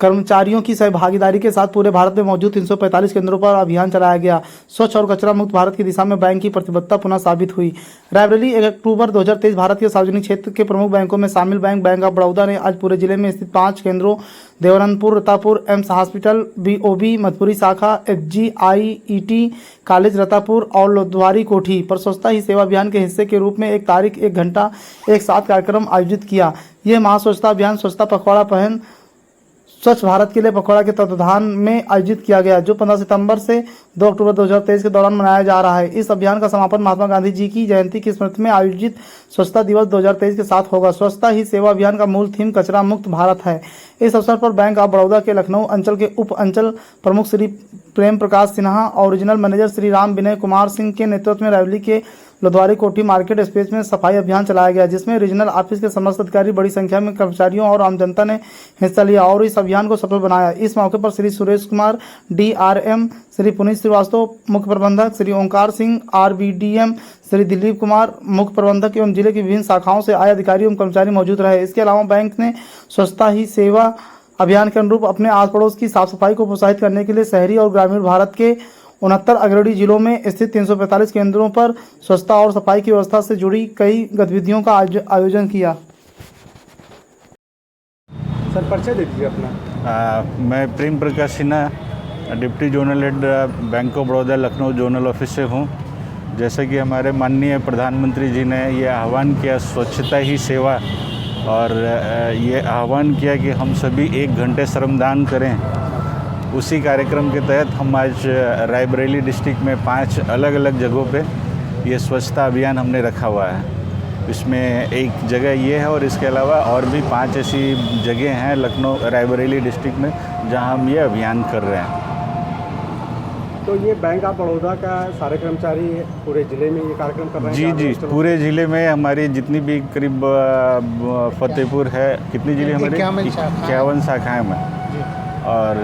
कर्मचारियों की सहभागीदारी के साथ पूरे भारत में मौजूद 345 केंद्रों पर अभियान चलाया गया। स्वच्छ और कचरा मुक्त भारत की दिशा में बैंक की प्रतिबद्धता पुनः साबित हुई। रायबरेली 1 अक्टूबर 2023 भारत के सार्वजनिक क्षेत्र के प्रमुख बैंकों में शामिल बैंक ऑफ बड़ौदा ने आज पूरे जिले में स्थित 5 केंद्रों Devanandpur, Ratapur, AIIMS hospital, BOB Madhupuri शाखा, FGIET कॉलेज रतापुर और लोधवारी कोठी पर स्वच्छता ही सेवा अभियान के हिस्से के रूप में 1 तारीख 1 घंटा एक साथ कार्यक्रम आयोजित किया। यह महा स्वच्छता अभियान स्वच्छता पखवाड़ा पहन स्वच्छ भारत के लिए पखवाड़ा के तत्वाधान में आयोजित किया गया, जो 15 सितंबर से 2 अक्टूबर 2023 के दौरान मनाया जा रहा है। इस अभियान का समापन महात्मा गांधी जी की जयंती की स्मृति में आयोजित स्वच्छता दिवस 2023 के साथ होगा। स्वच्छता ही सेवा अभियान का मूल थीम कचरा मुक्त भारत है। इस अवसर पर बैंक ऑफ बड़ौदा के लखनऊ अंचल के उप अंचल प्रमुख श्री प्रेम प्रकाश सिन्हा और रीजनल मैनेजर श्री राम विनय कुमार सिंह के नेतृत्व में रायबरेली के लोधवारी कोठी मार्केट स्पेस में सफाई अभियान चलाया गया, जिसमें रीजनल ऑफिस के समस्त अधिकारी, बड़ी संख्या में कर्मचारियों और आम जनता ने हिस्सा लिया और इस अभियान को सफल बनाया। इस मौके पर श्री सुरेश कुमार DRM, श्री पुनीत श्रीवास्तव मुख्य प्रबंधक, श्री ओंकार सिंह RBDM, श्री दिलीप कुमार मुख्य प्रबंधक एवं जिले की विभिन्न शाखाओं से आए अधिकारी एवं कर्मचारी मौजूद रहे। इसके अलावा बैंक ने स्वच्छता ही सेवा अभियान के अनुरूप अपने आस पड़ोस की साफ सफाई को प्रोत्साहित करने के लिए शहरी और ग्रामीण भारत के 69 अग्रणी जिलों में स्थित 345 केंद्रों पर स्वच्छता और सफाई की व्यवस्था से जुड़ी कई गतिविधियों का आयोजन किया। सर परिचय दे दीजिए अपना। मैं Prem Prakash Sinha, deputy zonal head bank of Baroda Lucknow zonal office से हूँ। जैसे कि हमारे माननीय प्रधानमंत्री जी ने ये आह्वान किया स्वच्छता ही सेवा, और ये आह्वान किया कि हम सभी 1 घंटे श्रमदान करें। उसी कार्यक्रम के तहत हम आज रायबरेली डिस्ट्रिक्ट में 5 अलग अलग जगहों पे ये स्वच्छता अभियान हमने रखा हुआ है। इसमें एक जगह ये है और इसके अलावा और भी 5 ऐसी जगह हैं लखनऊ रायबरेली डिस्ट्रिक्ट में जहां हम ये अभियान कर रहे हैं। तो ये बैंक ऑफ बड़ौदा का सारे कर्मचारी पूरे ज़िले में ये कार्यक्रम कर रहे हैं? जी, पूरे ज़िले में हमारी जितनी भी करीब फतेहपुर है, कितनी ज़िले हमारे 51 शाखाएँ में, और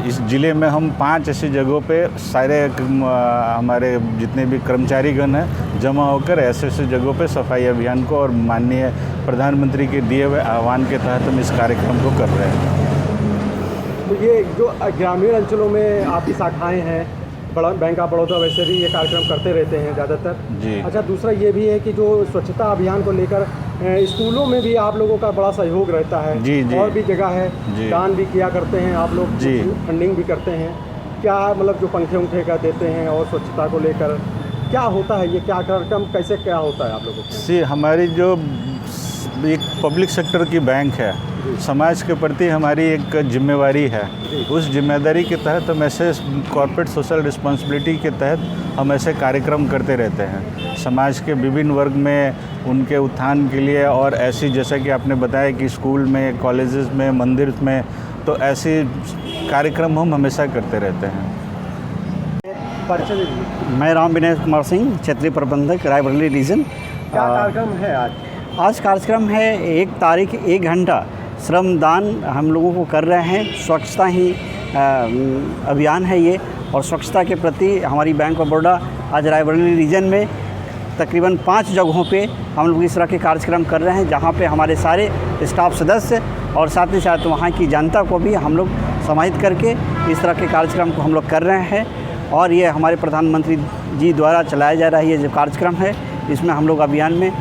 इस ज़िले में हम 5 ऐसी जगहों पे सारे हमारे जितने भी कर्मचारीगण हैं जमा होकर ऐसे जगहों पे सफाई अभियान को और माननीय प्रधानमंत्री के दिए हुए आह्वान के तहत हम इस कार्यक्रम को कर रहे हैं। तो ये जो ग्रामीण अंचलों में आपकी शाखाएं हैं, बैंक ऑफ बड़ौदा वैसे भी ये कार्यक्रम करते रहते हैं ज़्यादातर जी। अच्छा, दूसरा ये भी है कि जो स्वच्छता अभियान को लेकर स्कूलों में भी आप लोगों का बड़ा सहयोग रहता है। जी। और भी जगह है, दान भी किया करते हैं आप लोग, जी, फंडिंग भी करते हैं। क्या मतलब जो पंखे उंखे का देते हैं और स्वच्छता को लेकर क्या होता है, ये क्या कार्यक्रम कैसे क्या होता है आप लोगों को? हमारी जो एक पब्लिक सेक्टर की बैंक है, समाज के प्रति हमारी एक जिम्मेवारी है। उस जिम्मेदारी के तहत हम ऐसे कॉर्पोरेट सोशल रिस्पॉन्सिबिलिटी के तहत हम ऐसे कार्यक्रम करते रहते हैं समाज के विभिन्न वर्ग में, उनके उत्थान के लिए। और ऐसी जैसा कि आपने बताया कि स्कूल में, कॉलेजेस में, मंदिर में, तो ऐसे कार्यक्रम हम हमेशा करते रहते हैं। मैं राम विनय कुमार सिंह, क्षेत्रीय प्रबंधक रायबरेली रीजन। क्या कार्यक्रम है आज? आज कार्यक्रम है 1 तारीख 1 घंटा श्रमदान हम लोगों को कर रहे हैं। स्वच्छता ही अभियान है ये, और स्वच्छता के प्रति हमारी बैंक ऑफ बड़ौदा आज रायबरेली रीजन में तकरीबन 5 जगहों पे हम लोग इस तरह के कार्यक्रम कर रहे हैं, जहाँ पे हमारे सारे स्टाफ सदस्य और साथ ही साथ वहाँ की जनता को भी हम लोग समाहित करके इस तरह के कार्यक्रम को हम लोग कर रहे हैं। और ये हमारे प्रधानमंत्री जी द्वारा चलाया जा रहा है ये जो कार्यक्रम है, इसमें हम लोग अभियान में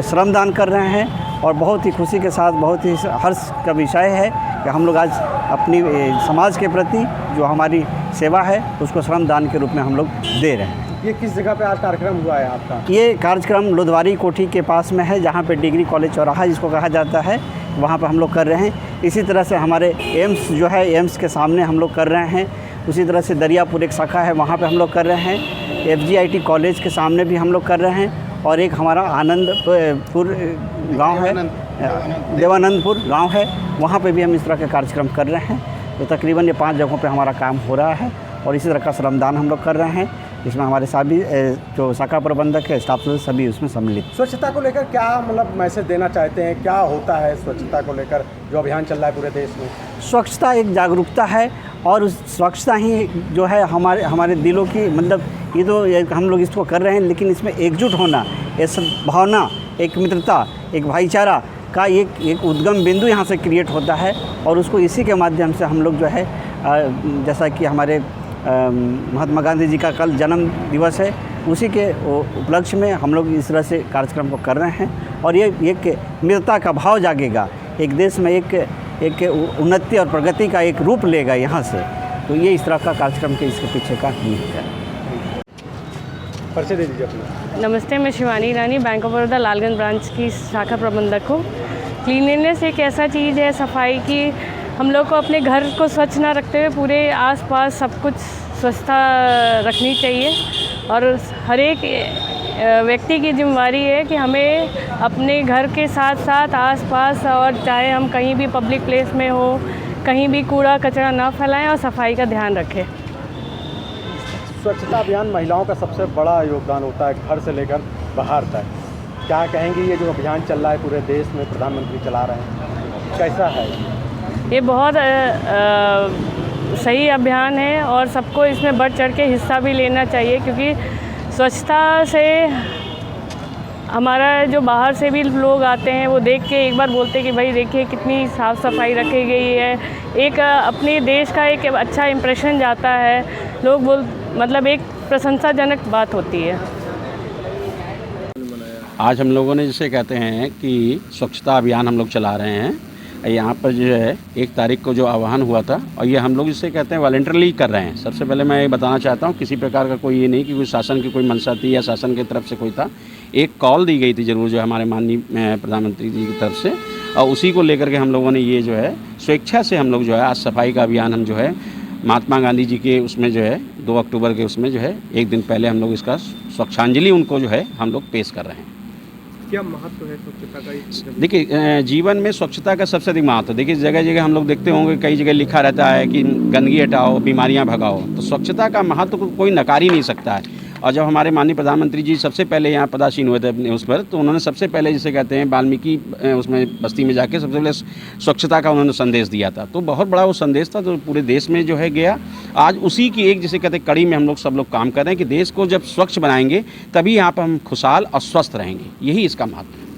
श्रमदान कर रहे हैं। और बहुत ही खुशी के साथ, बहुत ही हर्ष का विषय है कि हम लोग आज अपनी समाज के प्रति जो हमारी सेवा है उसको श्रमदान के रूप में हम लोग दे रहे हैं। ये किस जगह पे आज कार्यक्रम हुआ है आपका? ये कार्यक्रम लोधवारी कोठी के पास में है, जहाँ पे डिग्री कॉलेज चौराहा जिसको कहा जाता है, वहाँ पर हम लोग कर रहे हैं। इसी तरह से हमारे एम्स जो है, एम्स के सामने हम लोग कर रहे हैं। उसी तरह से दरियापुर एक शाखा है, वहाँ पे हम लोग कर रहे हैं। FGIT कॉलेज के सामने भी हम लोग कर रहे हैं। और एक हमारा आनंदपुर गांव है, देवानंदपुर गांव है, वहाँ पे भी हम इस तरह के कार्यक्रम कर रहे हैं। तो तकरीबन ये 5 जगहों पे हमारा काम हो रहा है और इसी तरह का श्रमदान हम लोग कर रहे हैं। इसमें हमारे सभी जो शाखा प्रबंधक है, स्टाफ सभी उसमें सम्मिलित। स्वच्छता को लेकर क्या मतलब मैसेज देना चाहते हैं? क्या होता है स्वच्छता को लेकर जो अभियान चल रहा है पूरे देश में? स्वच्छता एक जागरूकता है, और उस स्वच्छता ही जो है हमारे दिलों की, मतलब ये तो हम लोग इसको कर रहे हैं, लेकिन इसमें एकजुट होना, ये सब भावना, एक मित्रता, एक भाईचारा, का एक उद्गम बिंदु यहाँ से क्रिएट होता है और उसको इसी के माध्यम से हम लोग जो है जैसा कि हमारे महात्मा गांधी जी का कल जन्म दिवस है, उसी के उपलक्ष्य में हम लोग इस तरह से कार्यक्रम को कर रहे हैं और ये एक मित्रता का भाव जागेगा, एक देश में एक उन्नति और प्रगति का एक रूप लेगा यहाँ से। तो ये इस तरह का कार्यक्रम के इसके पीछे का नींव है। परिचय दे दीजिए अपना। नमस्ते, मैं Shivani Rani, bank of Baroda Lalganj branch की शाखा प्रबंधक हूँ। क्लीनलीनेस एक ऐसा चीज़ है, सफाई की, हम लोग को अपने घर को स्वच्छ ना रखते हुए पूरे आसपास सब कुछ स्वच्छता रखनी चाहिए और हर एक व्यक्ति की जिम्मेदारी है कि हमें अपने घर के साथ साथ आसपास और चाहे हम कहीं भी पब्लिक प्लेस में हो, कहीं भी कूड़ा कचरा ना फैलाएं और सफाई का ध्यान रखें। स्वच्छता अभियान महिलाओं का सबसे बड़ा योगदान होता है, घर से लेकर बाहर तक। क्या कहेंगी, ये जो अभियान चल रहा है पूरे देश में, प्रधानमंत्री चला रहे हैं, कैसा है? ये बहुत सही अभियान है और सबको इसमें बढ़ चढ़ के हिस्सा भी लेना चाहिए, क्योंकि स्वच्छता से हमारा जो बाहर से भी लोग आते हैं वो देख के एक बार बोलते हैं कि भाई देखिए कितनी साफ़ सफाई रखी गई है। एक अपने देश का एक अच्छा इम्प्रेशन जाता है, लोग मतलब एक प्रशंसाजनक बात होती है। आज हम लोगों ने जिसे कहते हैं कि स्वच्छता अभियान हम लोग चला रहे हैं। यहाँ पर जो है 1 तारीख को जो आह्वान हुआ था और ये हम लोग जिसे कहते हैं वॉलंटरली कर रहे हैं। सबसे पहले मैं ये बताना चाहता हूँ, किसी प्रकार का कोई ये नहीं कि कोई शासन की कोई मंशा थी या शासन की तरफ से कोई था। एक कॉल दी गई थी ज़रूर जो हमारे माननीय प्रधानमंत्री जी की तरफ से, और उसी को लेकर के हम लोगों ने ये जो है स्वेच्छा से हम लोग जो है आज सफाई का अभियान हम जो है महात्मा गांधी जी के उसमें जो है 2 अक्टूबर के उसमें जो है 1 दिन पहले हम लोग इसका स्वच्छांजलि उनको जो है हम लोग पेश कर रहे हैं। क्या महत्व है स्वच्छता का? देखिए, जीवन में स्वच्छता का सबसे अधिक महत्व, देखिए जगह जगह हम लोग देखते होंगे, कई जगह लिखा रहता है कि गंदगी हटाओ, बीमारियां भगाओ। तो स्वच्छता का महत्व को कोई नकार ही नहीं सकता है। और जब हमारे माननीय प्रधानमंत्री जी सबसे पहले यहाँ पदासीन हुए थे अपने उस पर, तो उन्होंने सबसे पहले जिसे कहते हैं वाल्मीकि उसमें बस्ती में जाके सबसे पहले स्वच्छता का उन्होंने संदेश दिया था। तो बहुत बड़ा वो संदेश था जो पूरे देश में जो है गया। आज उसी की एक जिसे कहते हैं कड़ी में हम लोग सब लोग काम कर रहे हैं कि देश को जब स्वच्छ बनाएंगे तभी यहाँ पर हम खुशहाल और स्वस्थ रहेंगे। यही इसका महत्व है।